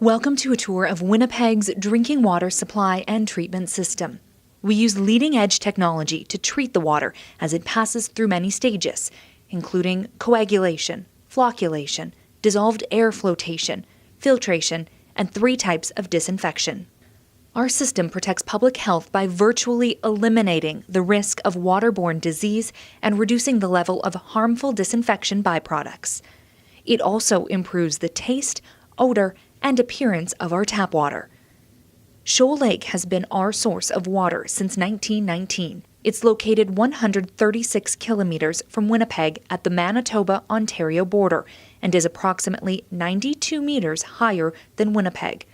Welcome to a tour of Winnipeg's drinking water supply and treatment system. We use leading-edge technology to treat the water as it passes through many stages, including coagulation, flocculation, dissolved air flotation, filtration, and 3 types of disinfection. Our system protects public health by virtually eliminating the risk of waterborne disease and reducing the level of harmful disinfection byproducts. It also improves the taste, odor, and appearance of our tap water. Shoal Lake has been our source of water since 1919. It's located 136 kilometers from Winnipeg at the Manitoba-Ontario border and is approximately 92 meters higher than Winnipeg.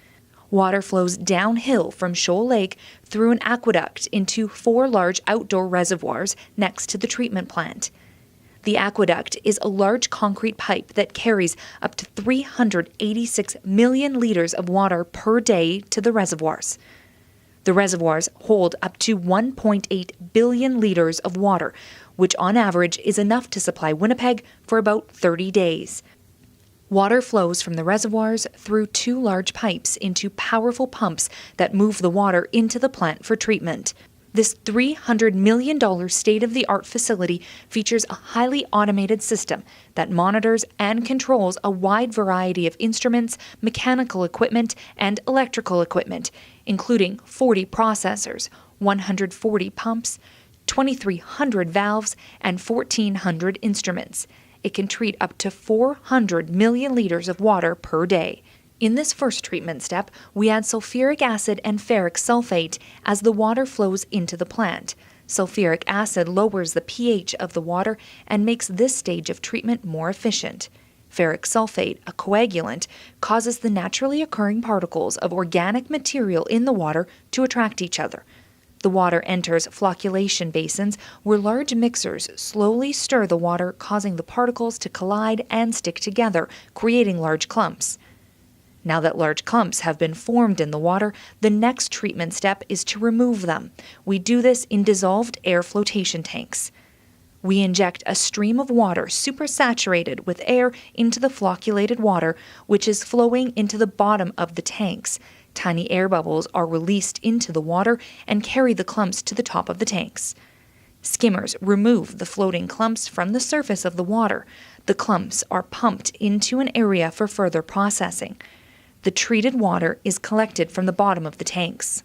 Water flows downhill from Shoal Lake through an aqueduct into 4 large outdoor reservoirs next to the treatment plant. The aqueduct is a large concrete pipe that carries up to 386 million liters of water per day to the reservoirs. The reservoirs hold up to 1.8 billion liters of water, which on average is enough to supply Winnipeg for about 30 days. Water flows from the reservoirs through 2 large pipes into powerful pumps that move the water into the plant for treatment. This $300 million state-of-the-art facility features a highly automated system that monitors and controls a wide variety of instruments, mechanical equipment, and electrical equipment, including 40 processors, 140 pumps, 2,300 valves, and 1,400 instruments. It can treat up to 400 million liters of water per day. In this first treatment step, we add sulfuric acid and ferric sulfate as the water flows into the plant. Sulfuric acid lowers the pH of the water and makes this stage of treatment more efficient. Ferric sulfate, a coagulant, causes the naturally occurring particles of organic material in the water to attract each other. The water enters flocculation basins where large mixers slowly stir the water, causing the particles to collide and stick together, creating large clumps. Now that large clumps have been formed in the water, the next treatment step is to remove them. We do this in dissolved air flotation tanks. We inject a stream of water supersaturated with air into the flocculated water, which is flowing into the bottom of the tanks. Tiny air bubbles are released into the water and carry the clumps to the top of the tanks. Skimmers remove the floating clumps from the surface of the water. The clumps are pumped into an area for further processing. The treated water is collected from the bottom of the tanks.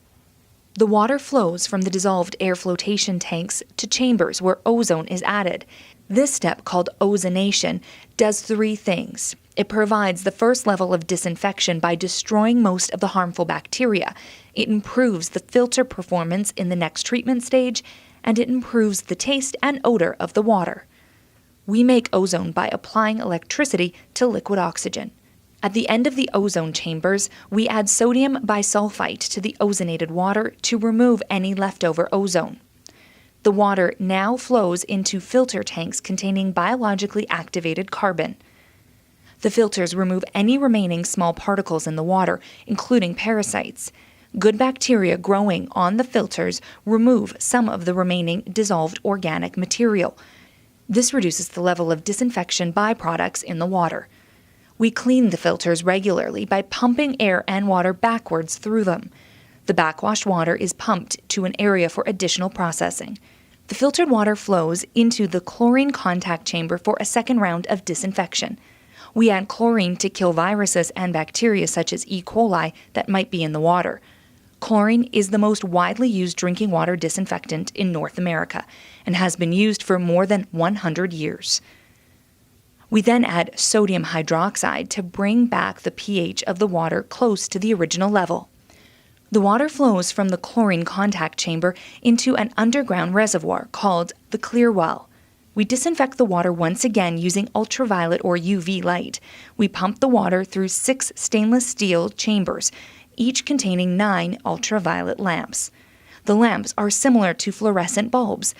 The water flows from the dissolved air flotation tanks to chambers where ozone is added. This step, called ozonation, does 3 things. It provides the first level of disinfection by destroying most of the harmful bacteria. It improves the filter performance in the next treatment stage, and it improves the taste and odor of the water. We make ozone by applying electricity to liquid oxygen. At the end of the ozone chambers, we add sodium bisulfite to the ozonated water to remove any leftover ozone. The water now flows into filter tanks containing biologically activated carbon. The filters remove any remaining small particles in the water, including parasites. Good bacteria growing on the filters remove some of the remaining dissolved organic material. This reduces the level of disinfection byproducts in the water. We clean the filters regularly by pumping air and water backwards through them. The backwashed water is pumped to an area for additional processing. The filtered water flows into the chlorine contact chamber for a second round of disinfection. We add chlorine to kill viruses and bacteria such as E. coli that might be in the water. Chlorine is the most widely used drinking water disinfectant in North America and has been used for more than 100 years. We then add sodium hydroxide to bring back the pH of the water close to the original level. The water flows from the chlorine contact chamber into an underground reservoir called the clear well. We disinfect the water once again using ultraviolet or UV light. We pump the water through 6 stainless steel chambers, each containing 9 ultraviolet lamps. The lamps are similar to fluorescent bulbs.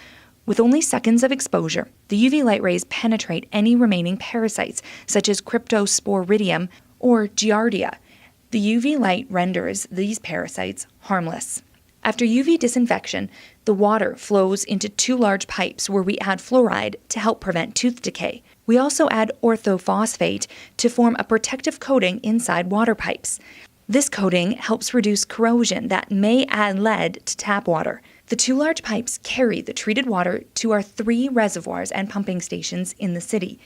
With only seconds of exposure, the UV light rays penetrate any remaining parasites, such as Cryptosporidium or Giardia. The UV light renders these parasites harmless. After UV disinfection, the water flows into 2 large pipes where we add fluoride to help prevent tooth decay. We also add orthophosphate to form a protective coating inside water pipes. This coating helps reduce corrosion that may add lead to tap water. The 2 large pipes carry the treated water to our 3 reservoirs and pumping stations in the city.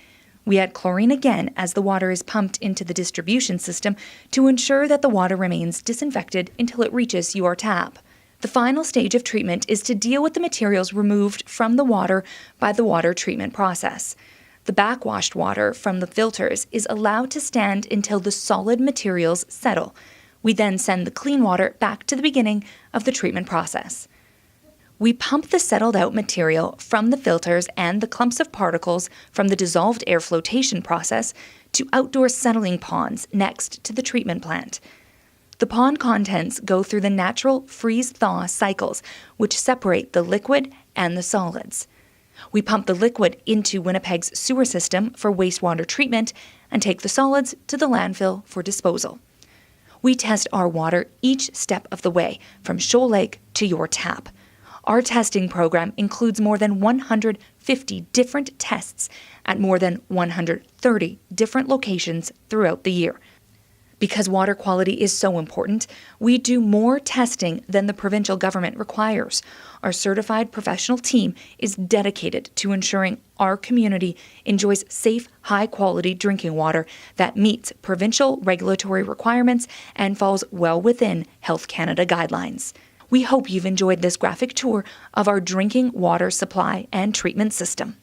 We add chlorine again as the water is pumped into the distribution system to ensure that the water remains disinfected until it reaches your tap. The final stage of treatment is to deal with the materials removed from the water by the water treatment process. The backwashed water from the filters is allowed to stand until the solid materials settle. We then send the clean water back to the beginning of the treatment process. We pump the settled out material from the filters and the clumps of particles from the dissolved air flotation process to outdoor settling ponds next to the treatment plant. The pond contents go through the natural freeze-thaw cycles, which separate the liquid and the solids. We pump the liquid into Winnipeg's sewer system for wastewater treatment and take the solids to the landfill for disposal. We test our water each step of the way, from Shoal Lake to your tap. Our testing program includes more than 150 different tests at more than 130 different locations throughout the year. Because water quality is so important, we do more testing than the provincial government requires. Our certified professional team is dedicated to ensuring our community enjoys safe, high-quality drinking water that meets provincial regulatory requirements and falls well within Health Canada guidelines. We hope you've enjoyed this graphic tour of our drinking water supply and treatment system.